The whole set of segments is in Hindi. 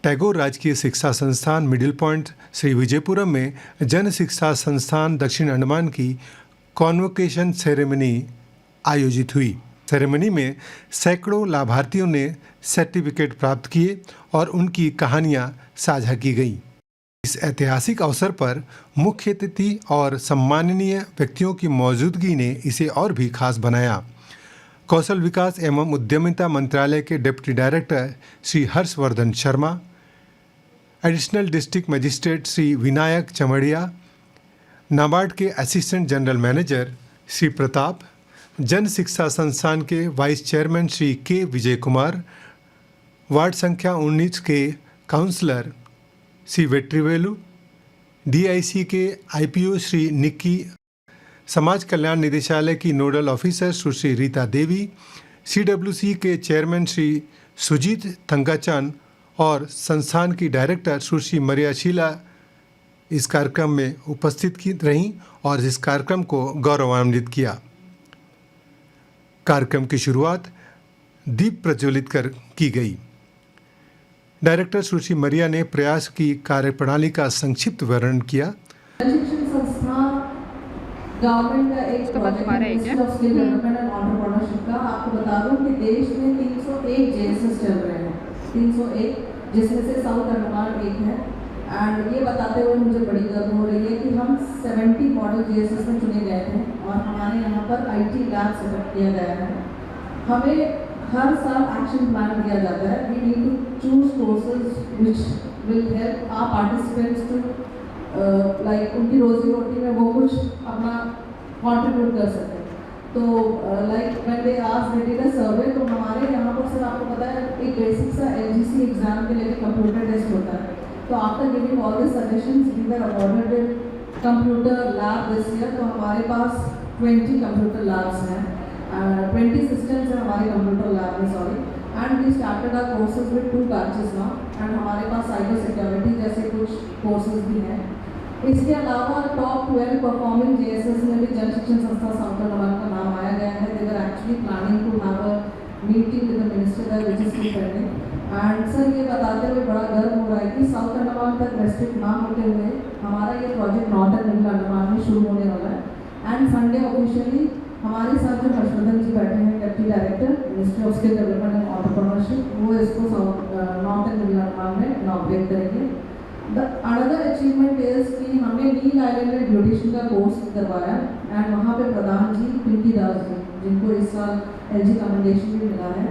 टैगोर राजकीय शिक्षा संस्थान मिडिल पॉइंट श्री विजयपुरम में जन शिक्षा संस्थान दक्षिण अंडमान की कॉन्वोकेशन सेरेमनी आयोजित हुई। सेरेमनी में सैकड़ों लाभार्थियों ने सर्टिफिकेट प्राप्त किए और उनकी कहानियां साझा की गईं। इस ऐतिहासिक अवसर पर मुख्य अतिथि और सम्माननीय व्यक्तियों की मौजूदगी ने इसे और भी खास बनाया। कौशल विकास एवं उद्यमिता मंत्रालय के deputy director Shri Harshvardhan Sharma, additional district magistrate Shri Vinayak Chamaria, NABARD के assistant general manager Shri Pratap, Jan Shiksha संस्थान के वाइस चेयरमैन श्री के विजय कुमार, वार्ड संख्या 19 के काउंसलर श्री वेट्रीवेलु, DIC के IPO श्री निक्की, समाज कल्याण निदेशालय की नोडल ऑफिसर सुश्री रीता देवी, CWC के चेयरमैन श्री सुजीत थंगाचन और संस्थान की डायरेक्टर सुश्री मरियाशीला इस कार्यक्रम में उपस्थित रहीं और इस कार्यक्रम को गौरवान्वित किया। कार्यक्रम की शुरुआत दीप प्रज्वलित कर की गई। डायरेक्टर सुश्री मरिया ने प्रयास की कार्यप्रणाली का संक्षिप्त वर्णन किया। शिक्षण संस्थान गवर्नमेंट का एक project of skill development and entrepreneurship का। आपको बता दूं कि देश में 301 JSS चल रहे हैं, 301, जिसमें से साउथ अंडमान एक है। एंड ये बताते हुए मुझे बड़ी गर्व हो रही है कि हम 70 मॉडल JSS में चुने गए थे और हमारे यहाँ पर IT लैब सेटअप किया गया है। हमें हर साल एक्शन प्लान दिया जाता है। We need to choose courses which will help our participants to like उनकी रोजी रोटी में वो कुछ अपना कंट्रीब्यूट कर सकें। तो like when they ask they did a survey, तो हमारे यहाँ पर सर आपको पता है एक बेसिक सा LGC एग्जाम के लिए कंप्यूटर टेस्ट होता है। तो after giving all the suggestions we were awarded computer lab this year. तो हमारे पास 20 कंप्यूटर लैब्स हैं, 20 सिस्टम्स हैं हमारे कंप्यूटर लैब में, sorry. And we started our courses with 2 batches now. And हमारे पास साइबर सिक्योरिटी जैसे कुछ कोर्सेज भी हैं। इसके अलावा टॉप 12 परफॉर्मिंग JSS में भी जन शिक्षण संस्था साउथ अंडमान का नाम आया गया है। They were actually planning to have a meeting with the minister which is still pending. And sir ये बताते हुए बड़ा गर्व हो रहा है कि साउथ अंडमान तक रेस्ट्रिक्ट ना होते हुए हमारा ये project north and middle Andaman में शुरू होने वाला है। एंड संडे ऑफिशियली हमारे साथ जो हर्षवर्धन जी बैठे हैं, deputy director ministry of skill development and entrepreneurship, वो इसको नॉर्थ एंड मिडिल अंडमान में इनॉग्रेट करेंगे। द अनदर अचीवमेंट इज कि हमने नील आइलैंड में ब्यूटिशियन का कोर्स करवाया एंड वहाँ पे प्रधान जी पिंकी दास जी, जिनको इस साल LG कमेंडेशन भी मिला है,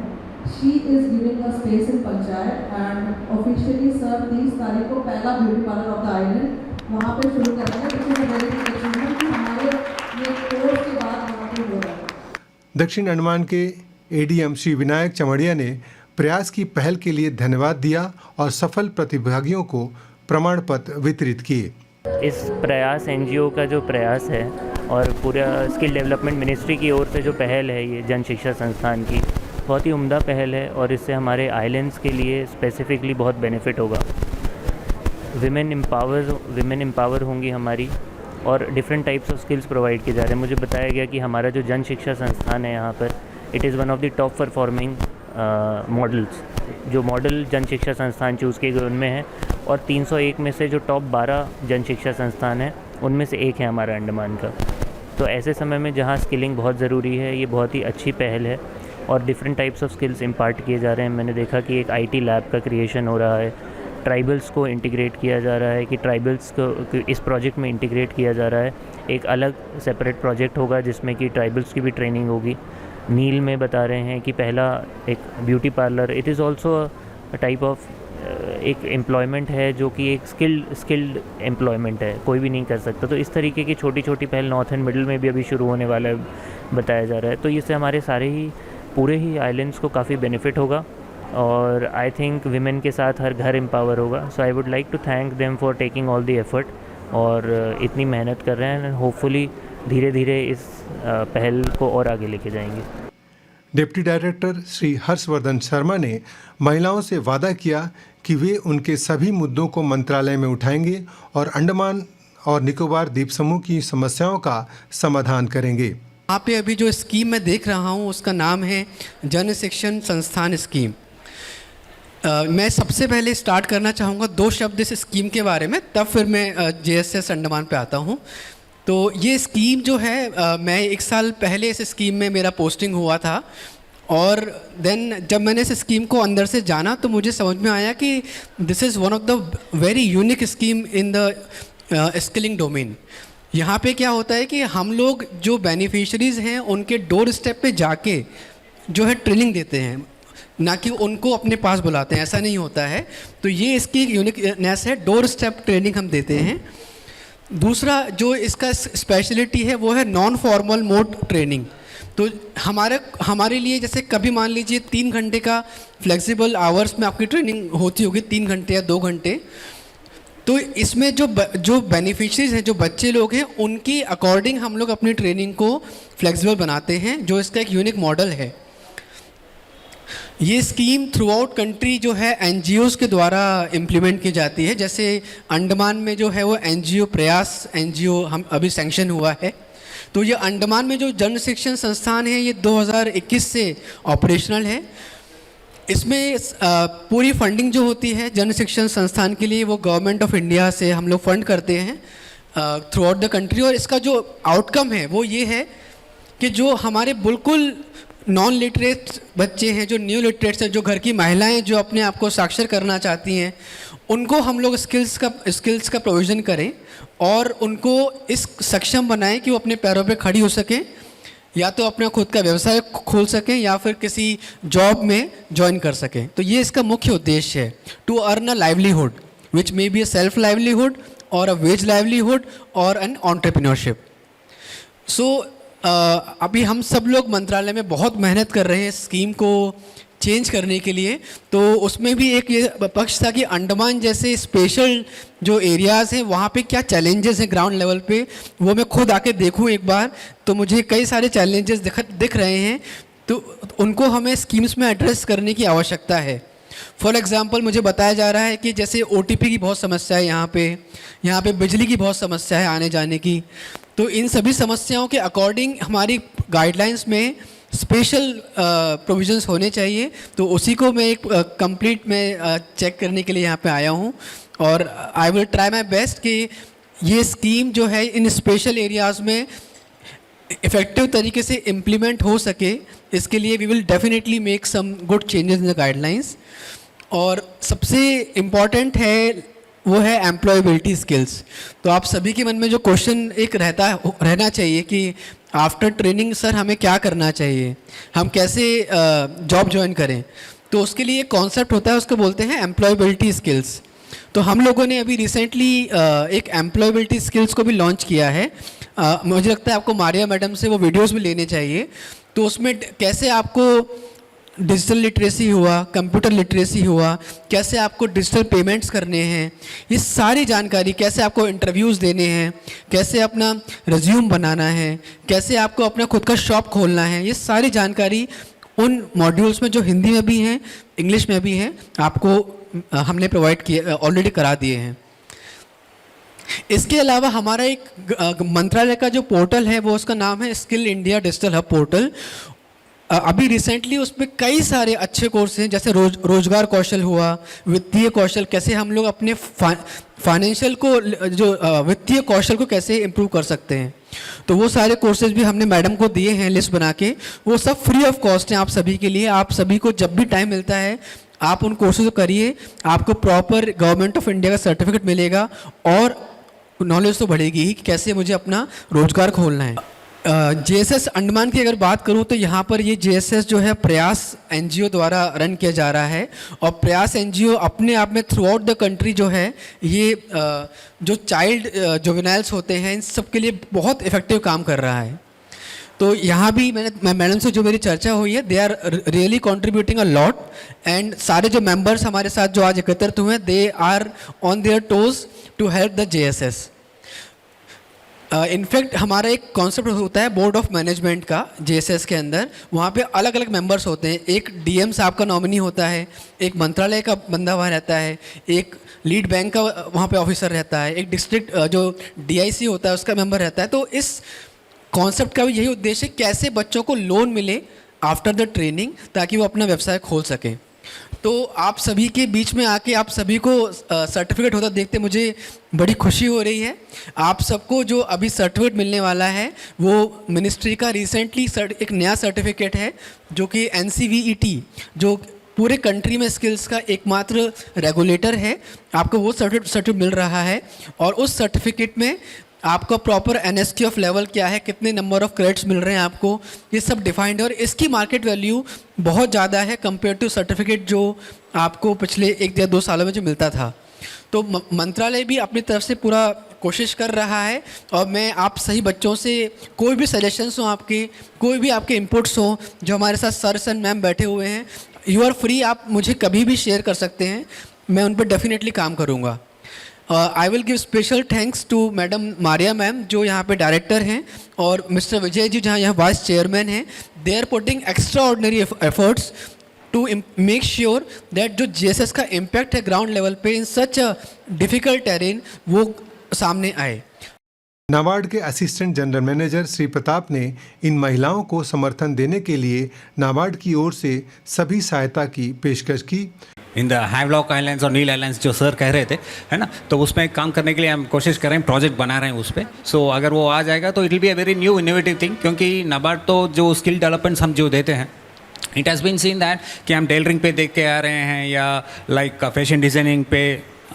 she is giving a space in panchayat. And officially sir 30 तारीख को पहला beauty parlour of the island वहाँ पे शुरू करेंगे। हमारे ये कोर्स के बाद वहाँ पे हो रहा है। दक्षिण अंडमान के ADM श्री विनायक चमड़िया ने प्रयास की पहल के लिए धन्यवाद दिया और सफल प्रतिभागियों को प्रमाण पत्र वितरित किए। इस प्रयास NGO का जो प्रयास है और पूरा स्किल डेवलपमेंट मिनिस्ट्री की ओर से जो पहल है, ये जन शिक्षा संस्थान की बहुत ही उम्दा पहल है और इससे हमारे आइलैंड्स के लिए स्पेसिफिकली बहुत बेनिफिट होगा। विमेन एम्पावर होंगी हमारी और different types of skills provide किए जा रहे हैं। मुझे बताया गया कि हमारा जो जन शिक्षा संस्थान है यहाँ पर, it is one of the top performing models. जो मॉडल जन शिक्षा संस्थान चूज़ किए गए उनमें है और 301 में से जो टॉप 12 जन शिक्षा संस्थान हैं उनमें से एक है हमारा अंडमान का। तो ऐसे समय में जहाँ स्किलिंग बहुत ज़रूरी है, ये बहुत ही अच्छी पहल है और different types of skills impart किए जा रहे हैं। मैंने देखा कि एक IT लैब का क्रिएशन हो रहा है, ट्राइबल्स को इंटीग्रेट किया जा रहा है कि ट्राइबल्स को इस प्रोजेक्ट में इंटीग्रेट किया जा रहा है। एक अलग सेपरेट प्रोजेक्ट होगा जिसमें कि ट्राइबल्स की भी ट्रेनिंग होगी। नील में बता रहे हैं कि पहला एक beauty parlour, it is also a type of एक एम्प्लॉयमेंट है जो कि एक स्किल्ड एम्प्लॉयमेंट है, कोई भी नहीं कर सकता। तो इस तरीके की छोटी छोटी पहल नॉर्थ एंड मिडिल में भी अभी शुरू होने वाला है, बताया जा रहा है। तो इससे हमारे पूरे ही आइलैंड्स को काफ़ी बेनिफिट होगा और आई थिंक विमेन के साथ हर घर एम्पावर होगा। So I would like to thank them for taking all the effort और इतनी मेहनत कर रहे हैं एंड होपफुली धीरे धीरे इस पहल को और आगे लेके जाएंगे। डिप्टी डायरेक्टर श्री हर्षवर्धन शर्मा ने महिलाओं से वादा किया कि वे उनके सभी मुद्दों को मंत्रालय में उठाएंगे और अंडमान और निकोबार द्वीप समूह की समस्याओं का समाधान करेंगे। यहाँ पे अभी जो स्कीम मैं देख रहा हूँ उसका नाम है जन शिक्षण संस्थान स्कीम। मैं सबसे पहले स्टार्ट करना चाहूँगा 2 शब्द इस स्कीम के बारे में, तब फिर मैं जेएसएस अंडमान पे आता हूँ। तो ये स्कीम जो है मैं 1 साल पहले इस स्कीम में मेरा पोस्टिंग हुआ था, और देन जब मैंने इस स्कीम को अंदर से जाना तो मुझे समझ में आया कि this is one of the very unique scheme in the skilling domain. यहाँ पे क्या होता है कि हम लोग जो बेनिफिशरीज़ हैं उनके डोर स्टेप पे जाके जो है ट्रेनिंग देते हैं, ना कि उनको अपने पास बुलाते हैं, ऐसा नहीं होता है। तो ये इसकी यूनिकनेस है, डोर स्टेप ट्रेनिंग हम देते हैं। दूसरा जो इसका स्पेशलिटी है वो है नॉन फॉर्मल मोड ट्रेनिंग। तो हमारे लिए जैसे कभी मान लीजिए 3 घंटे का फ्लेक्सिबल आवर्स में आपकी ट्रेनिंग होती होगी, 3 घंटे या 2 घंटे, तो इसमें जो बेनिफिशरीज हैं, जो बच्चे लोग हैं, उनकी अकॉर्डिंग हम लोग अपनी ट्रेनिंग को फ्लेक्सिबल बनाते हैं, जो इसका एक यूनिक मॉडल है। ये स्कीम थ्रू आउट कंट्री जो है एनजीओज़ के द्वारा इम्प्लीमेंट की जाती है। जैसे अंडमान में जो है वो एनजीओ प्रयास एनजीओ हम अभी सैंक्शन हुआ है। तो ये अंडमान में जो जन शिक्षण संस्थान है ये 2021 से ऑपरेशनल है। इसमें पूरी फंडिंग जो होती है जन शिक्षण संस्थान के लिए वो गवर्नमेंट ऑफ इंडिया से हम लोग फंड करते हैं थ्रू आउट द कंट्री। और इसका जो आउटकम है वो ये है कि जो हमारे बिल्कुल नॉन लिटरेट बच्चे हैं, जो न्यू लिटरेट्स हैं, जो घर की महिलाएं जो अपने आप को साक्षर करना चाहती हैं, उनको हम लोग स्किल्स का प्रोविज़न करें और उनको इस सक्षम बनाएं कि वो अपने पैरों पे खड़ी हो सकें, या तो अपना खुद का व्यवसाय खोल सकें या फिर किसी जॉब में ज्वाइन कर सकें। तो ये इसका मुख्य उद्देश्य है, to earn a livelihood which may be a self livelihood और अ वेज लाइवलीहुड और एन एंटरप्रेन्योरशिप। सो अभी हम सब लोग मंत्रालय में बहुत मेहनत कर रहे हैं स्कीम को चेंज करने के लिए। तो उसमें भी एक ये पक्ष था कि अंडमान जैसे स्पेशल जो एरियाज़ हैं वहाँ पे क्या चैलेंजेस हैं ग्राउंड लेवल पे, वो मैं खुद आके देखूँ एक बार। तो मुझे कई सारे चैलेंजेस दिख रहे हैं, तो उनको हमें स्कीम्स में एड्रेस करने की आवश्यकता है। फॉर एग्ज़ाम्पल मुझे बताया जा रहा है कि जैसे ओटीपी की बहुत समस्या है यहाँ पे बिजली की बहुत समस्या है आने जाने की। तो इन सभी समस्याओं के अकॉर्डिंग हमारी गाइडलाइंस में स्पेशल प्रोविजंस होने चाहिए। तो उसी को मैं एक कंप्लीट में चेक करने के लिए यहाँ पे आया हूँ, और I will try my best कि ये स्कीम जो है इन स्पेशल एरियाज़ में इफ़ेक्टिव तरीके से इम्प्लीमेंट हो सके। इसके लिए we will definitely make some good changes in the guidelines. और सबसे इम्पॉर्टेंट है वो है एम्प्लॉयबिलिटी स्किल्स। तो आप सभी के मन में जो क्वेश्चन एक रहना चाहिए कि आफ्टर ट्रेनिंग सर हमें क्या करना चाहिए, हम कैसे जॉब ज्वाइन करें। तो उसके लिए एक कॉन्सेप्ट होता है, उसको बोलते हैं एम्प्लॉयबिलिटी स्किल्स। तो हम लोगों ने अभी रिसेंटली एक एम्प्लॉयबिलिटी स्किल्स को भी लॉन्च किया है। मुझे लगता है आपको मारिया मैडम से वो वीडियोस भी लेने चाहिए। तो उसमें कैसे आपको डिजिटल लिटरेसी हुआ, कंप्यूटर लिटरेसी हुआ, कैसे आपको डिजिटल पेमेंट्स करने हैं, ये सारी जानकारी, कैसे आपको इंटरव्यूज़ देने हैं, कैसे अपना रिज्यूम बनाना है, कैसे आपको अपना खुद का शॉप खोलना है, ये सारी जानकारी उन मॉड्यूल्स में जो हिंदी में भी हैं, इंग्लिश में भी हैं, आपको हमने प्रोवाइड किए, ऑलरेडी करा दिए हैं। इसके अलावा हमारा एक मंत्रालय का जो पोर्टल है वो उसका नाम है skill India digital hub portal. अभी रिसेंटली उसमें कई सारे अच्छे कोर्स हैं, जैसे रोजगार कौशल हुआ, वित्तीय कौशल, कैसे हम लोग अपने फाइनेंशियल को जो वित्तीय कौशल को कैसे इम्प्रूव कर सकते हैं। तो वो सारे कोर्सेज भी हमने मैडम को दिए हैं लिस्ट बना के, वो सब फ्री ऑफ कॉस्ट हैं आप सभी के लिए। आप सभी को जब भी टाइम मिलता है आप उन कोर्सेज को करिए, आपको प्रॉपर गवर्नमेंट ऑफ इंडिया का सर्टिफिकेट मिलेगा और नॉलेज तो बढ़ेगी ही कि कैसे मुझे अपना रोजगार खोलना है। जेएसएस अंडमान की अगर बात करूं तो यहाँ पर ये जेएसएस जो है प्रयास एनजीओ द्वारा रन किया जा रहा है, और प्रयास एनजीओ अपने आप में थ्रू आउट द कंट्री जो है ये जो चाइल्ड जुवेनाइल्स होते हैं इन सब के लिए बहुत इफेक्टिव काम कर रहा है। तो यहाँ भी मैं मैडम से जो मेरी चर्चा हुई है, they are really contributing a lot, and सारे जो मेंबर्स हमारे साथ जो आज एकत्रित हुए हैं, they are on their toes to help the JSS. In fact हमारा एक कॉन्सेप्ट होता है बोर्ड ऑफ मैनेजमेंट का जेएसएस के अंदर, वहाँ पे अलग अलग मेंबर्स होते हैं। एक डीएम साहब का नॉमिनी होता है, एक मंत्रालय का बंदा वहाँ रहता है, एक लीड बैंक का वहाँ पे ऑफिसर रहता है, एक डिस्ट्रिक्ट जो डीआईसी होता है उसका मेंबर रहता है। तो इस कॉन्सेप्ट का भी यही उद्देश्य है, कैसे बच्चों को लोन मिले आफ्टर द ट्रेनिंग ताकि वो अपना व्यवसाय खोल सकें। तो आप सभी के बीच में आके आप सभी को सर्टिफिकेट होता देखते मुझे बड़ी खुशी हो रही है। आप सबको जो अभी सर्टिफिकेट मिलने वाला है वो मिनिस्ट्री का रिसेंटली एक नया सर्टिफिकेट है जो कि NCVET जो पूरे कंट्री में स्किल्स का एकमात्र रेगुलेटर है, आपको वो सर्टिफिकेट मिल रहा है। और उस सर्टिफिकेट में आपका प्रॉपर NSQ ऑफ लेवल क्या है, कितने नंबर ऑफ क्रेडिट्स मिल रहे हैं आपको, ये सब डिफाइंड है। और इसकी मार्केट वैल्यू बहुत ज़्यादा है कंपेयर टू सर्टिफिकेट जो आपको पिछले 1 या 2 सालों में जो मिलता था। तो मंत्रालय भी अपनी तरफ से पूरा कोशिश कर रहा है और मैं आप सही बच्चों से कोई भी सजेशंस हो आपके, कोई भी आपके इनपुट्स हो, जो हमारे साथ सर एंड मैम बैठे हुए हैं, यू आर फ्री, आप मुझे कभी भी शेयर कर सकते हैं, मैं उन पर डेफिनेटली काम करूँगा। I will give special thanks to madam Maria ma'am जो यहाँ पे डायरेक्टर हैं और मिस्टर विजय जी जहाँ यहाँ वाइस चेयरमैन हैं। They are putting extraordinary efforts to make sure that जो GSS का इम्पैक्ट है ग्राउंड लेवल पे in such a difficult terrain वो सामने आए। नाबार्ड के assistant general manager Shri Pratap ने इन महिलाओं को समर्थन देने के लिए नाबार्ड की ओर से सभी सहायता की पेशकश की। इन द हैवलॉक आइलैंड्स और नील आइलैंड्स जो सर कह रहे थे, है ना, तो उसमें काम करने के लिए हम कोशिश कर रहे हैं, प्रोजेक्ट बना रहे हैं उस पर। सो अगर वो आ जाएगा तो it will be a very new innovative thing, क्योंकि नाबार्ड तो जो स्किल डेवलपमेंट्स हम जो देते हैं, it has been seen that कि हम टेलरिंग पे देख के आ रहे हैं या लाइक फैशन डिज़ाइनिंग पे,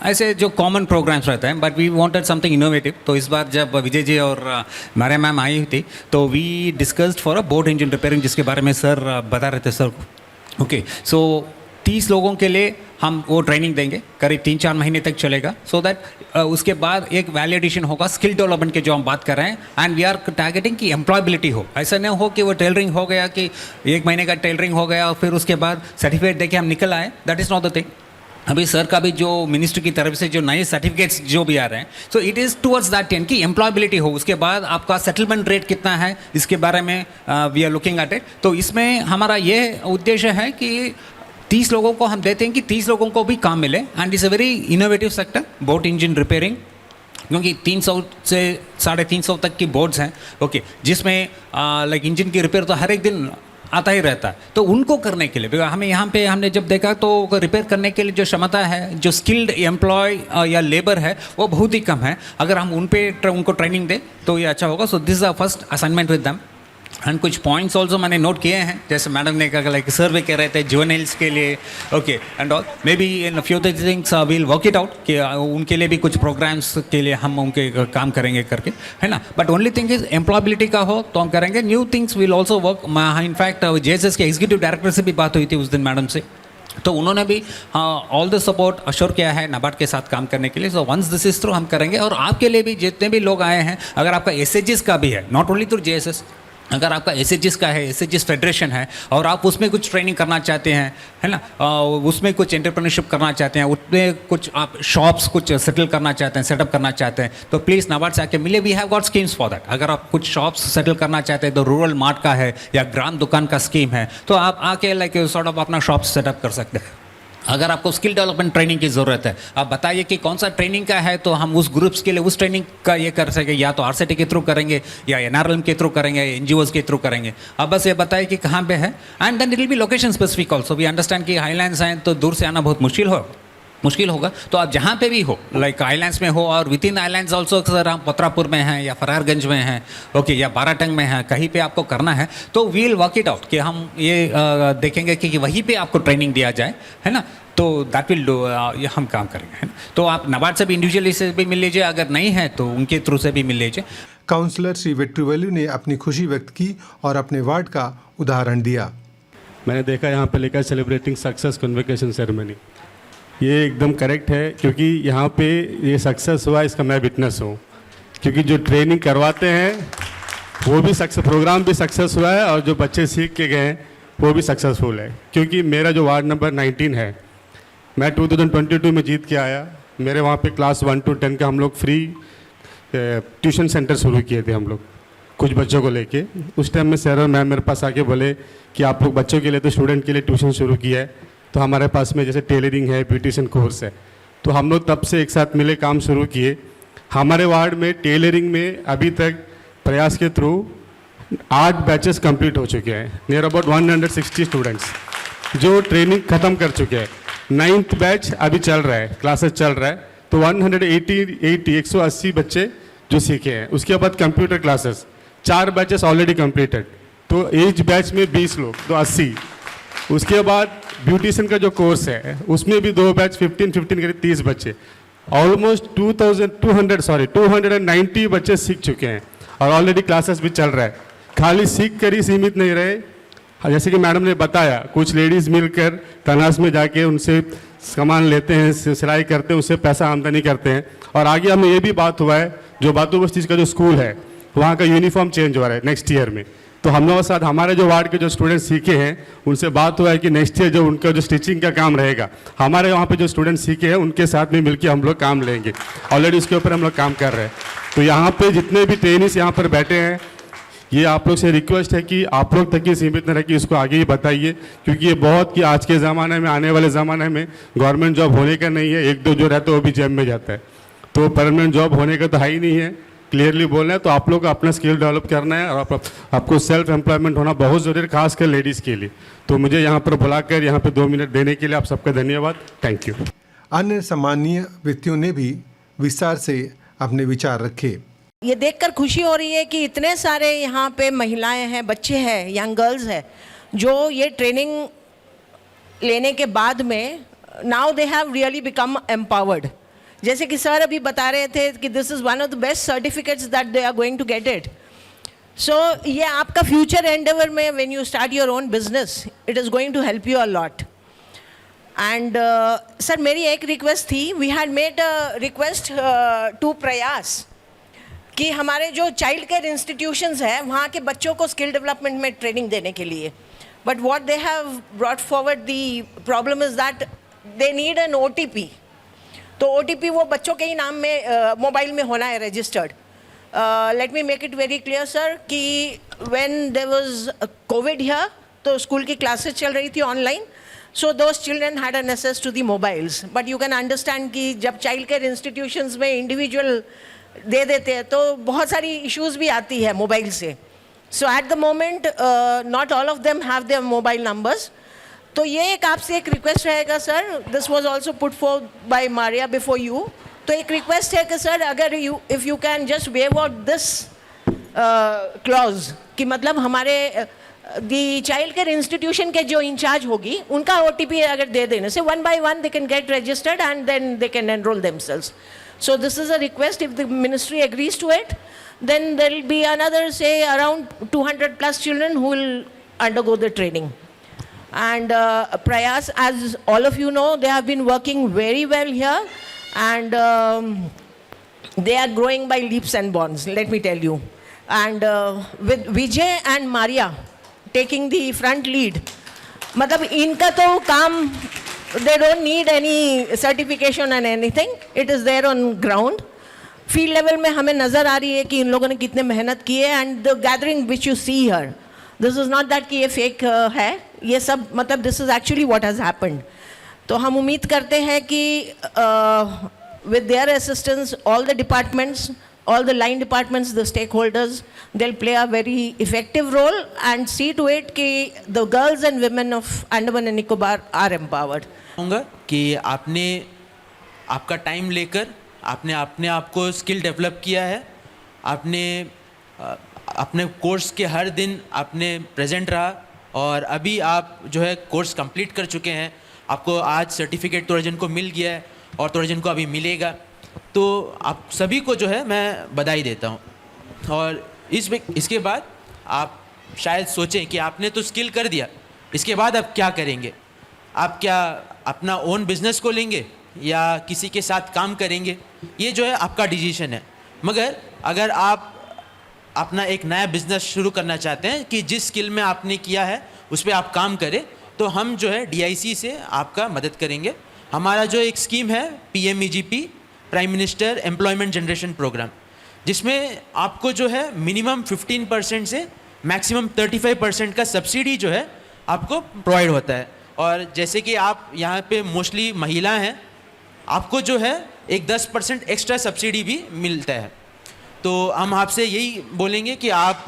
ऐसे जो कॉमन प्रोग्राम्स रहते हैं, but we wanted something innovative. तो इस बार जब विजय जी और मारिया मैम आई थी तो we discussed for a boat engine repairing, जिसके बारे में सर बता रहे थे सर को। ओके, सो 30 लोगों के लिए हम वो ट्रेनिंग देंगे, करीब 3-4 महीने तक चलेगा, सो दैट उसके बाद एक वैलिडेशन होगा स्किल डेवलपमेंट के जो हम बात कर रहे हैं, एंड वी आर टारगेटिंग कि एम्प्लॉयबिलिटी हो। ऐसा नहीं हो कि वो टेलरिंग हो गया कि 1 महीने का टेलरिंग हो गया और फिर उसके बाद सर्टिफिकेट दे के हम निकल आए, that is not the thing. अभी सर का भी जो मिनिस्ट्री की तरफ से जो नए सर्टिफिकेट्स जो भी आ रहे हैं, so it is towards that and कि एम्प्लॉयबिलिटी हो। उसके बाद आपका सेटलमेंट रेट कितना है इसके बारे में we are looking at it. तो इसमें हमारा ये उद्देश्य है कि 30 लोगों को हम देते हैं कि 30 लोगों को भी काम मिले, and is a very innovative sector boat engine repairing, क्योंकि 300 से 350 तक की बोट्स हैं, ओके, जिसमें लाइक इंजन की रिपेयर तो हर एक दिन आता ही रहता है। तो उनको करने के लिए हमें यहाँ पे हमने जब देखा तो रिपेयर करने के लिए जो क्षमता है, जो स्किल्ड एम्प्लॉय या लेबर है, वो बहुत ही कम है। अगर हम उनको ट्रेनिंग दें तो ये अच्छा होगा। So this is the first assignment with them. And कुछ पॉइंट्स ऑल्सो मैंने नोट किए हैं, जैसे मैडम ने कहा लाइक सर्वे कह रहे थे जुवेनाइल्स के लिए, okay, and all maybe in few things we'll work it out कि उनके लिए भी कुछ प्रोग्राम्स के लिए हम उनके काम करेंगे करके, है ना। But only thing is employability का हो तो हम करेंगे, new things will also work. In fact JSS के एग्जीक्यूटिव डायरेक्टर से भी बात हुई थी उस दिन मैडम से, तो उन्होंने भी ऑल द सपोर्ट अश्योर किया है नाबार्ड के साथ काम करने के लिए। So once this is through हम करेंगे। और आपके लिए भी जितने भी लोग आए हैं, अगर आपका SHGs का भी है, नॉट ओनली थ्रू JSS, अगर आपका SHGs का है, SHGs फेडरेशन है, और आप उसमें कुछ ट्रेनिंग करना चाहते हैं, है ना, उसमें कुछ एंटरप्रेन्योरशिप करना चाहते हैं, उसमें कुछ आप शॉप्स कुछ सेटल करना चाहते हैं, सेटअप करना चाहते हैं, तो प्लीज़ नाबार्ड से आके मिले। We have got schemes for that. अगर आप कुछ शॉप्स सेटल करना चाहते हैं तो रूरल मार्ट का है या ग्राम दुकान का स्कीम है, तो आप आके लाइक सॉर्ट ऑफ अपना शॉप सेटअप कर सकते हैं। अगर आपको स्किल डेवलपमेंट ट्रेनिंग की ज़रूरत है, आप बताइए कि कौन सा ट्रेनिंग का है, तो हम उस ग्रुप्स के लिए उस ट्रेनिंग का ये कर सकें, या तो RCT के थ्रू करेंगे या NRLM के थ्रू करेंगे या NGOs के थ्रू करेंगे। अब बस ये बताइए कि कहाँ पे है, and then it will be location specific also. We understand कि हाईलैंड्स हैं तो दूर से आना बहुत मुश्किल होगा, तो आप जहाँ पे भी हो, लाइक आइलैंड्स में हो और विद इन आइलैंड्स ऑल्सो, अगर हम पत्रापुर में हैं या फरारगंज में हैं, ओके, या बाराटंग में हैं, कहीं पे आपको करना है तो वील वर्क इट आउट कि हम ये देखेंगे कि वहीं पे आपको ट्रेनिंग दिया जाए, है ना। तो दैट विल डू, ये हम काम करेंगे, है ना। तो आप नाबार्ड से भी इंडिविजुअली से भी मिल लीजिए, अगर नहीं है तो उनके थ्रू से भी मिल लीजिए। काउंसलर श्री वेट्रीवेलु ने अपनी खुशी व्यक्त की और अपने वार्ड का उदाहरण दिया। मैंने देखा यहाँ पे लिखा सेलिब्रेटिंग सक्सेस कन्वोकेशन सेरेमनी, ये एकदम करेक्ट है, क्योंकि यहाँ पे ये सक्सेस हुआ, इसका मैं विटनेस हूँ। क्योंकि जो ट्रेनिंग करवाते हैं वो भी सक्सेस, प्रोग्राम भी सक्सेस हुआ है, और जो बच्चे सीख के गए हैं वो भी सक्सेसफुल है। क्योंकि मेरा जो वार्ड नंबर 19 है, मैं 2022 में जीत के आया। मेरे वहाँ पे क्लास 1 to 10 का हम लोग फ्री ट्यूशन सेंटर शुरू किए थे हम लोग, कुछ बच्चों को लेके। उस टाइम में सर और मैम मेरे पास आके बोले कि आप लोग बच्चों के लिए तो स्टूडेंट के लिए ट्यूशन शुरू किया है, तो हमारे पास में जैसे टेलरिंग है, ब्यूटिशियन कोर्स है, तो हम लोग तब से एक साथ मिले काम शुरू किए। हमारे वार्ड में टेलरिंग में अभी तक प्रयास के थ्रू 8 बैचेस कंप्लीट हो चुके हैं, नियर अबाउट 160 स्टूडेंट्स। जो ट्रेनिंग ख़त्म कर चुके हैं। 9th बैच अभी चल रहा है, क्लासेस चल रहा है, तो 180 बच्चे जो सीखे हैं। उसके बाद computer classes 4 batches already completed, तो एज बैच में 20 लोग तो 80। उसके बाद ब्यूटिशियन का जो कोर्स है उसमें भी 2 बैच 15 करीब 30 बच्चे, ऑलमोस्ट 290 बच्चे सीख चुके हैं और ऑलरेडी क्लासेस भी चल रहा है। खाली सीख कर ही सीमित नहीं रहे, जैसे कि मैडम ने बताया, कुछ लेडीज़ मिलकर तनास में जाके उनसे सामान लेते हैं, सिलाई करते हैं, उससे पैसा आमदनी करते हैं। और आगे हमें ये भी बात हुआ है, जो बातू बस्ती का जो स्कूल है वहाँ का यूनिफॉर्म चेंज हो रहा है नेक्स्ट ईयर में, तो हम लोगों के साथ हमारे जो वार्ड के जो स्टूडेंट सीखे हैं उनसे बात हुआ है कि नेक्स्ट ईयर जो उनका जो स्टिचिंग का काम रहेगा, हमारे वहाँ पे जो स्टूडेंट सीखे हैं उनके साथ में मिलकर हम लोग काम लेंगे। ऑलरेडी उसके ऊपर हम लोग काम कर रहे हैं। तो यहाँ पे जितने भी ट्रेनिस यहाँ पर बैठे हैं, ये आप लोग से रिक्वेस्ट है कि आप लोग तक ही सीमित न रह कि इसको आगे ही बताइए, क्योंकि ये बहुत कि आज के ज़माने में, आने वाले ज़माने में गवर्नमेंट जॉब होने का नहीं है, 1-2 जो रहता है वो भी जेब में जाता है, तो परमानेंट जॉब होने का तो है ही नहीं है। क्लियरली बोलना है, तो आप लोग को अपना स्किल डेवलप करना है और आपको सेल्फ एम्प्लॉयमेंट होना बहुत ज़रूरी है, खासकर लेडीज़ के लिए। तो मुझे यहाँ पर बुलाकर यहाँ पर 2 मिनट देने के लिए आप सबका धन्यवाद। Thank you. अन्य सम्मानीय व्यक्तियों ने भी विस्तार से अपने विचार रखे। ये देखकर खुशी हो रही है कि इतने सारे यहाँ पे महिलाएं हैं, बच्चे हैं, यंग गर्ल्स हैं, जो ये ट्रेनिंग लेने के बाद में now they have really become empowered. जैसे कि सर अभी बता रहे थे कि this is one of the best certificates that they are going to get it. So ये आपका फ्यूचर एंडेवर में when you start your own business, it is going to help you a lot. And sir मेरी एक रिक्वेस्ट थी, we had made a request to Prayas कि हमारे जो चाइल्ड केयर इंस्टीट्यूशंस हैं वहाँ के बच्चों को स्किल डेवलपमेंट में ट्रेनिंग देने के लिए, but what they have brought forward the problem is that they need an OTP। तो OTP वो बच्चों के ही नाम में मोबाइल में होना है registered. Let me make it very clear sir कि when there was COVID here, तो स्कूल की क्लासेस चल रही थी online, so those children had an access to the mobiles, but you can understand कि जब चाइल्ड केयर इंस्टीट्यूशंस में इंडिविजुअल दे देते हैं तो बहुत सारी इश्यूज़ भी आती है मोबाइल से। So at the moment not all of them have their mobile numbers. तो ये एक आपसे एक रिक्वेस्ट रहेगा sir, this was also put for by Maria before you. तो एक रिक्वेस्ट है कि सर अगर if you can just waive out this clause, कि मतलब हमारे दी चाइल्ड केयर इंस्टीट्यूशन के जो इंचार्ज होगी उनका OTP अगर दे देने से 1 by 1 they can get registered and then they can enroll themselves. So this is a request. If the ministry agrees to it, then there will be another, say, around 200 plus children who will undergo the training. And Prayas, as all of you know, they have been working very well here, and they are growing by leaps and bounds, let me tell you. And with Vijay and Maria taking the front lead, मतलब इनका तो काम, they don't need any certification and anything, it is there on ground. Field level में हमें नज़र आ रही है कि इन लोगों ने कितने मेहनत की है। And the gathering which you see here, this is not that कि ये फेक है, ये सब मतलब this is actually what has happened. तो हम उम्मीद करते हैं कि with their assistance all the departments, all the line departments, the stakeholders, they'll play a very effective role and see to it कि the girls and women of Andaman and Nicobar are empowered. कहूँगा कि आपने आपका टाइम लेकर आपने अपने आप को स्किल डेवलप किया है, आपने अपने कोर्स के हर दिन आपने प्रेजेंट रहा और अभी आप जो है कोर्स कंप्लीट कर चुके हैं। आपको आज सर्टिफिकेट थोड़े जन को मिल गया है और थोड़े जन को अभी मिलेगा। तो आप सभी को जो है मैं बधाई देता हूँ। और इसके बाद आप शायद सोचें कि आपने तो स्किल कर दिया, इसके बाद अब क्या करेंगे? आप क्या अपना ओन बिजनेस को लेंगे या किसी के साथ काम करेंगे? ये जो है आपका डिसीजन है। मगर अगर आप अपना एक नया बिजनेस शुरू करना चाहते हैं कि जिस स्किल में आपने किया है उस पर आप काम करें, तो हम जो है DIC से आपका मदद करेंगे। हमारा जो एक स्कीम है PMEGP, prime minister employment generation program, जिसमें आपको जो है मिनिमम 15% से मैक्सिमम 35% का सब्सिडी जो है आपको प्रोवाइड होता है। और जैसे कि आप यहाँ पे मोस्टली महिला हैं, आपको जो है एक 10% एक्स्ट्रा सब्सिडी भी मिलता है। तो हम आपसे यही बोलेंगे कि आप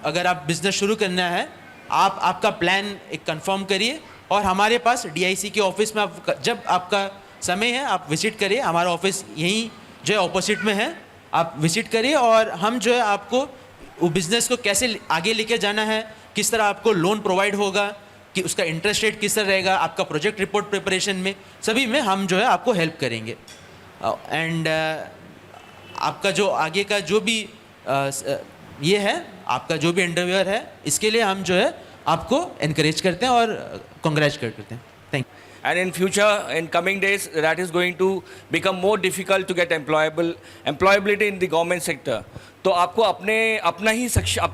अगर आप बिज़नेस शुरू करना है, आप आपका प्लान एक कंफर्म करिए और हमारे पास DIC के ऑफिस में आप जब आपका समय है आप विजिट करिए, हमारा ऑफिस यहीं जो है ऑपोजिट में है, आप विजिट करिए और हम जो है आपको वो बिज़नेस को कैसे आगे लेके जाना है, किस तरह आपको लोन प्रोवाइड होगा, कि उसका इंटरेस्ट रेट किस तरह रहेगा, आपका प्रोजेक्ट रिपोर्ट प्रिपरेशन में सभी में हम जो है आपको हेल्प करेंगे। एंड आपका जो आगे का जो भी ये है, आपका जो भी इंटरव्यूअर है, इसके लिए हम जो है आपको encourage करते हैं और congratulate करते हैं। Thank you. And in future, in coming days, that is going to become more difficult to get employability in the government sector. तो आपको अपना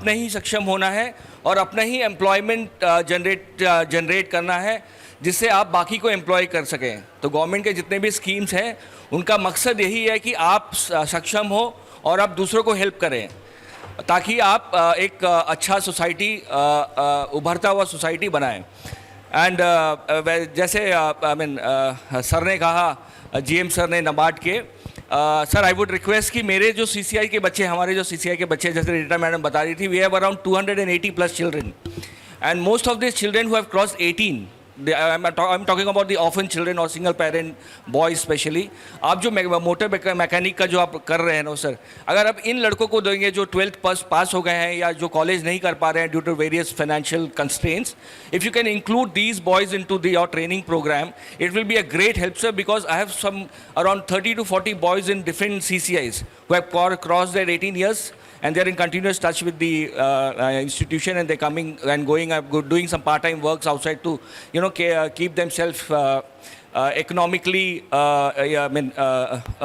ही सक्षम होना है और अपना ही एम्प्लॉयमेंट जनरेट करना है जिससे आप बाकी को एम्प्लॉय कर सकें। तो गवर्नमेंट के जितने भी स्कीम्स हैं उनका मकसद यही है कि आप सक्षम हो और आप दूसरों को हेल्प करें ताकि आप एक अच्छा सोसाइटी, उभरता हुआ सोसाइटी बनाएं। एंड जैसे सर ने कहा, GM सर ने नाबार्ड के, सर आई वुड रिक्वेस्ट कि मेरे जो CCI के बच्चे, हमारे जो CCI के बच्चे, जैसे रीटा मैडम बता रही थी, we have around 280+ children and most of this children who have crossed 18, I'm talking about the orphan children or single parent boys especially। आप जो मोटर मैकेनिक का जो आप कर रहे हैं ना सर, अगर आप इन लड़कों को देंगे जो 12th पास हो गए हैं या जो कॉलेज नहीं कर पा रहे हैं due to various financial constraints, if you can include these boys into your training program, it will be a great help sir, because I have some around 30 to 40 boys in different CCIs who have crossed their 18 years and they're in continuous touch with the institution, and they're coming and going up, doing some part-time works outside to, you know, keep themselves economically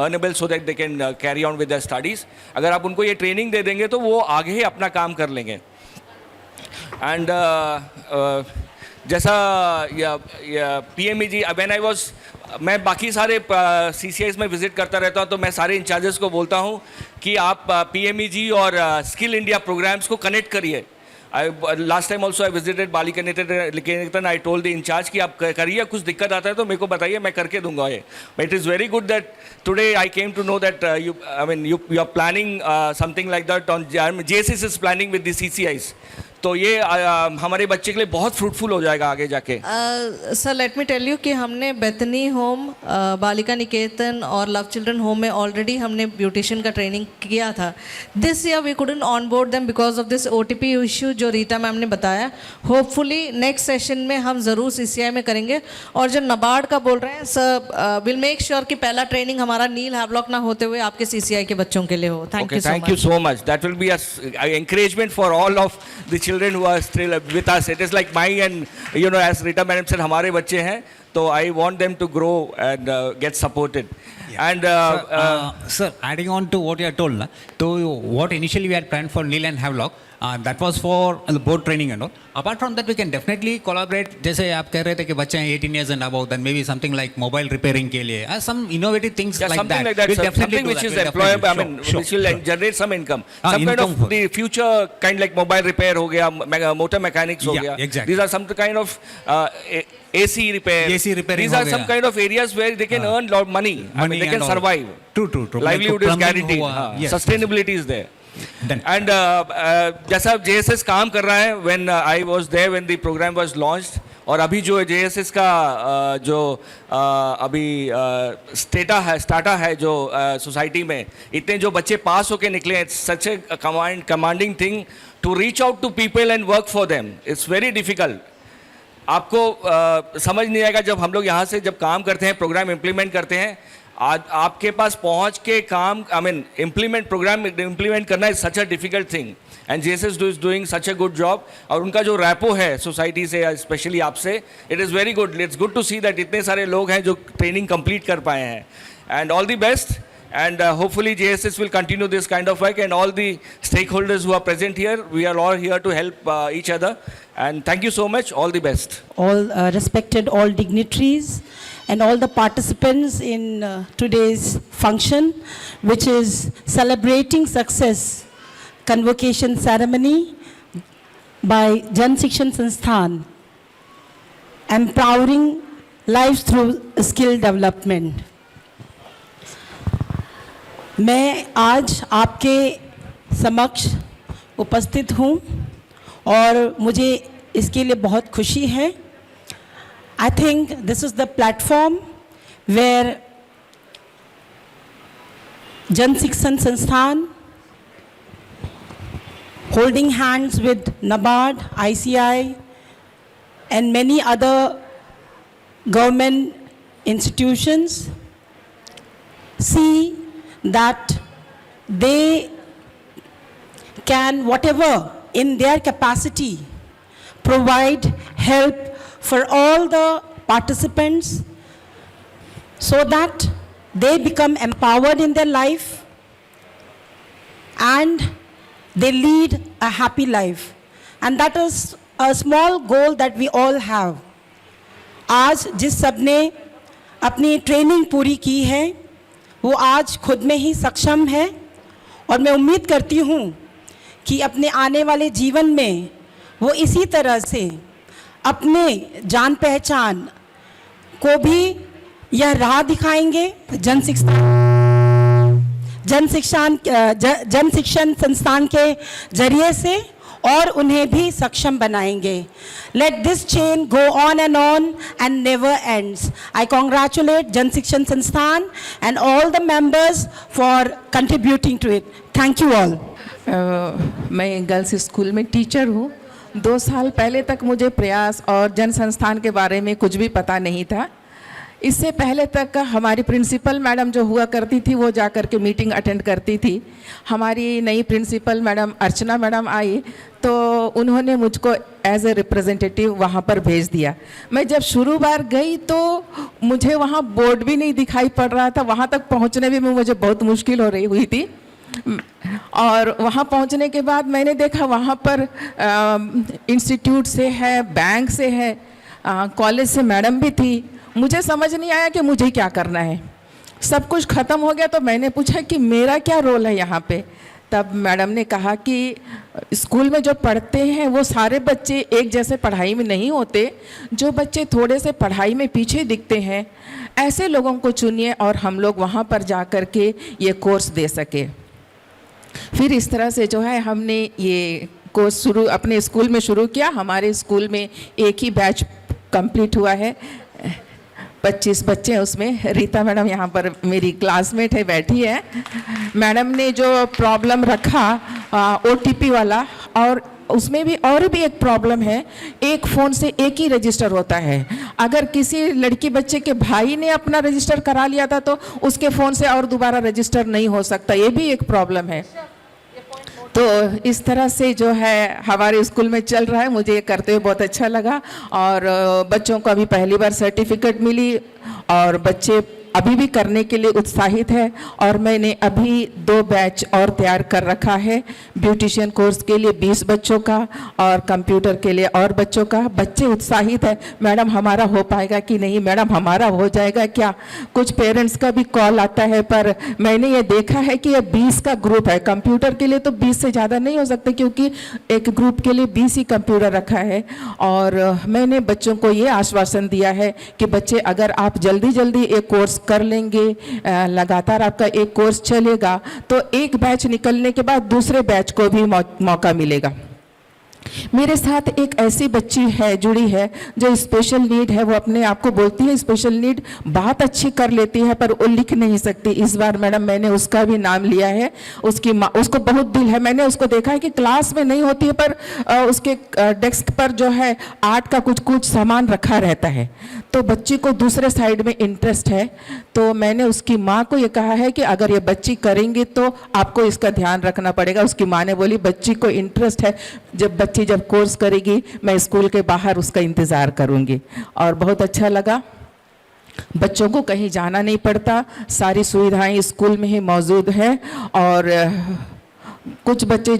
earnable so that they can carry on with their studies। अगर आप उनको ये ट्रेनिंग दे देंगे तो वो आगे ही अपना काम कर लेंगे। एंड जैसा PMEG, व्हेन आई वाज, मैं बाकी सारे CCIs में विज़िट करता रहता हूँ तो मैं सारे इंचार्जेस को बोलता हूँ कि आप PMEG और स्किल इंडिया प्रोग्राम्स को कनेक्ट करिए। Last time also I visited बालिका निकेतन, आई टोल्ड द इंचार्ज कि आप करिए, कुछ दिक्कत आता है तो मेरे को बताइए, मैं करके दूंगा ये। But it is very good that today I came to know that you are planning something like that on JSS is planning with the CCIs। तो ये हमारे बच्चे के लिए बहुत फ्रूटफुल हो जाएगा आगे जाके। Sir let me tell you कि हमने बेतनी होम, बालिका निकेतन और लव चिल्ड्रन होम में ऑलरेडी हमने ब्यूटिशियन का ट्रेनिंग किया था। This year we couldn't onboard them because of this OTP issue जो रीटा मैम ने बताया। होपफुली नेक्स्ट सेशन में हम ज़रूर CCI में करेंगे। और जो नाबार्ड का बोल रहे हैं सर, विल मेक श्योर कि पहला ट्रेनिंग हमारा नील हैवलॉक ना होते हुए आपके CCI के बच्चों के लिए हो। Thank you so much. That will be encouragement for all of the children who are still with us। It is like my, and you know, as Rita madam said, हमारे बच्चे हैं तो I want them to grow and get supported। And sir, adding on to what you have told, so what initially we had planned for Neil and Havelock, that was for the board training and all। Apart from that, we can definitely collaborate। जैसे आप कह रहे थे कि बच्चे हैं 18 years and above, then maybe something like mobile repairing के लिए, some innovative things like something that। like that, we'll sir. definitely Something do which that. is We'll employable, I mean, sure, which will sure. generate some income, some kind income of the future kind like mobile repair हो गया, motor mechanics हो Yeah, गया। exactly. These are some kind of AC repair। AC repairing These are हो some गया। kind of areas where they can earn lot of money। I mean, they can and all. survive। True। Livelihood is Plumbing guaranteed। हुआ, हाँ, yes, sustainability is there। Done। And जैसा JSS काम कर रहा है, when I was there when the program was launched, और अभी जो JSS का जो अभी स्टाटा है जो सोसाइटी में, इतने जो बच्चे पास होके निकले हैं, such a commanding thing to reach out to people and work for them. It's very difficult. आपको समझ नहीं आएगा जब हम लोग यहाँ से जब काम करते हैं, प्रोग्राम इम्प्लीमेंट करते हैं, आपके पास पहुँच के काम, आई मीन प्रोग्राम इम्प्लीमेंट करना is such a difficult thing, and JSS is doing such a good job. और उनका जो रैपो है सोसाइटी से, स्पेशली आपसे, it is very good. It's good to see that इतने सारे लोग हैं जो ट्रेनिंग कंप्लीट कर पाए हैं। And all the best, and hopefully JSS will continue this kind of work, and all the stakeholders who are present here, we are all here to help each other, and thank you so much. All the best। All respected all dignitaries and all the participants in today's function, which is celebrating success convocation ceremony by Jan Shikshan Sansthan, empowering lives through skill development। मैं आज आपके समक्ष उपस्थित हूँ और मुझे इसके लिए बहुत खुशी है। I think this is the platform where Jan Shikshan Sansthan, holding hands with NABARD, ICI, and many other government institutions, see that they can, whatever in their capacity, provide help for all the participants so that they become empowered in their life and they lead a happy life. And that is a small goal that we all have. आज जिस सब ने अपनी ट्रेनिंग पूरी की है वो आज खुद में ही सक्षम है, और मैं उम्मीद करती हूँ कि अपने आने वाले जीवन में वो इसी तरह से अपने जान पहचान को भी यह राह दिखाएंगे जन शिक्षण संस्थान के जरिए से, और उन्हें भी सक्षम बनाएंगे. Let this chain go on and never ends. I congratulate Jan Shikshan Sansthan and all the members for contributing to it. Thank you all. मैं गर्ल्स स्कूल में टीचर हूँ. 2 साल पहले तक मुझे प्रयास और जन संस्थान के बारे में कुछ भी पता नहीं था. इससे पहले तक हमारी प्रिंसिपल मैडम जो हुआ करती थी वो जा कर के मीटिंग अटेंड करती थी. हमारी नई प्रिंसिपल मैडम अर्चना मैडम आई तो उन्होंने मुझको एज ए रिप्रेजेंटेटिव वहाँ पर भेज दिया. मैं जब शुरू बार गई तो मुझे वहाँ बोर्ड भी नहीं दिखाई पड़ रहा था. वहाँ तक पहुँचने में मुझे बहुत मुश्किल हो रही हुई थी. और वहाँ पहुँचने के बाद मैंने देखा वहाँ पर इंस्टीट्यूट से है, बैंक से है, कॉलेज से मैडम भी थी. मुझे समझ नहीं आया कि मुझे क्या करना है. सब कुछ ख़त्म हो गया तो मैंने पूछा कि मेरा क्या रोल है यहाँ पे. तब मैडम ने कहा कि स्कूल में जो पढ़ते हैं वो सारे बच्चे एक जैसे पढ़ाई में नहीं होते. जो बच्चे थोड़े से पढ़ाई में पीछे दिखते हैं ऐसे लोगों को चुनिए और हम लोग वहाँ पर जा कर के ये कोर्स दे सके. फिर इस तरह से जो है हमने ये कोर्स अपने स्कूल में शुरू किया. हमारे स्कूल में एक ही बैच कंप्लीट हुआ है. 25 बच्चे हैं उसमें. रीता मैडम यहाँ पर मेरी क्लासमेट है, बैठी है. मैडम ने जो प्रॉब्लम रखा OTP वाला, और उसमें भी और भी एक प्रॉब्लम है. एक फ़ोन से एक ही रजिस्टर होता है. अगर किसी लड़की बच्चे के भाई ने अपना रजिस्टर करा लिया था तो उसके फ़ोन से और दोबारा रजिस्टर नहीं हो सकता. ये भी एक प्रॉब्लम है. तो इस तरह से जो है हमारे स्कूल में चल रहा है. मुझे ये करते हुए बहुत अच्छा लगा. और बच्चों को अभी पहली बार सर्टिफिकेट मिली और बच्चे अभी भी करने के लिए उत्साहित है. और मैंने अभी 2 बैच और तैयार कर रखा है. ब्यूटिशियन कोर्स के लिए 20 बच्चों का और कंप्यूटर के लिए और बच्चों का. बच्चे उत्साहित है, मैडम हमारा हो पाएगा कि नहीं, मैडम हमारा हो जाएगा क्या. कुछ पेरेंट्स का भी कॉल आता है, पर मैंने ये देखा है कि ये 20 का ग्रुप है. कंप्यूटर के लिए तो 20 से ज़्यादा नहीं हो सकते क्योंकि एक ग्रुप के लिए 20 ही कंप्यूटर रखा है. और मैंने बच्चों को ये आश्वासन दिया है कि बच्चे अगर आप जल्दी जल्दी एक कोर्स कर लेंगे, लगातार आपका एक कोर्स चलेगा तो एक बैच निकलने के बाद दूसरे बैच को भी मौका मिलेगा. मेरे साथ एक ऐसी बच्ची है जुड़ी है जो स्पेशल नीड है. वो अपने आप को बोलती है स्पेशल नीड, बात अच्छी कर लेती है पर वो लिख नहीं सकती. इस बार मैडम मैंने उसका भी नाम लिया है. उसको बहुत दिल है. मैंने उसको देखा है कि क्लास में नहीं होती है पर उसके डेस्क पर जो है आर्ट का कुछ सामान रखा रहता है. तो बच्ची को दूसरे साइड में इंटरेस्ट है. तो मैंने उसकी माँ को ये कहा है कि अगर ये बच्ची करेंगी तो आपको इसका ध्यान रखना पड़ेगा. उसकी माँ ने बोली बच्ची को इंटरेस्ट है, जब कोर्स करेगी मैं स्कूल के बाहर उसका इंतज़ार करूंगी. और बहुत अच्छा लगा. बच्चों को कहीं जाना नहीं पड़ता, सारी सुविधाएं स्कूल में ही मौजूद है. और कुछ बच्चे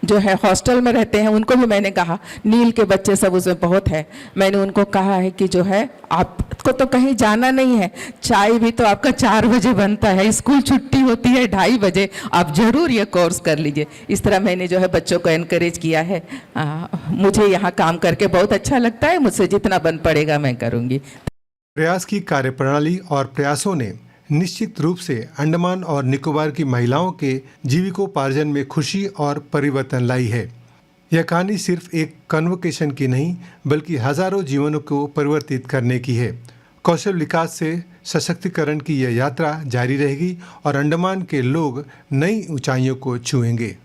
जो है हॉस्टल में रहते हैं उनको भी मैंने कहा, नील के बच्चे सब उसमें बहुत है. मैंने उनको कहा है कि जो है आपको तो कहीं जाना नहीं है, चाय भी तो आपका 4 बजे बनता है, स्कूल छुट्टी होती है 2:30 बजे, आप ज़रूर ये कोर्स कर लीजिए. इस तरह मैंने जो है बच्चों को एनकरेज किया है. मुझे यहाँ काम करके बहुत अच्छा लगता है. मुझसे जितना बन पड़ेगा मैं करूँगी. प्रयास की कार्यप्रणाली और प्रयासों ने निश्चित रूप से अंडमान और निकोबार की महिलाओं के जीविकोपार्जन में खुशी और परिवर्तन लाई है. यह कहानी सिर्फ एक कन्वोकेशन की नहीं बल्कि हजारों जीवनों को परिवर्तित करने की है। कौशल विकास से सशक्तिकरण की यह यात्रा जारी रहेगी और अंडमान के लोग नई ऊंचाइयों को छुएंगे।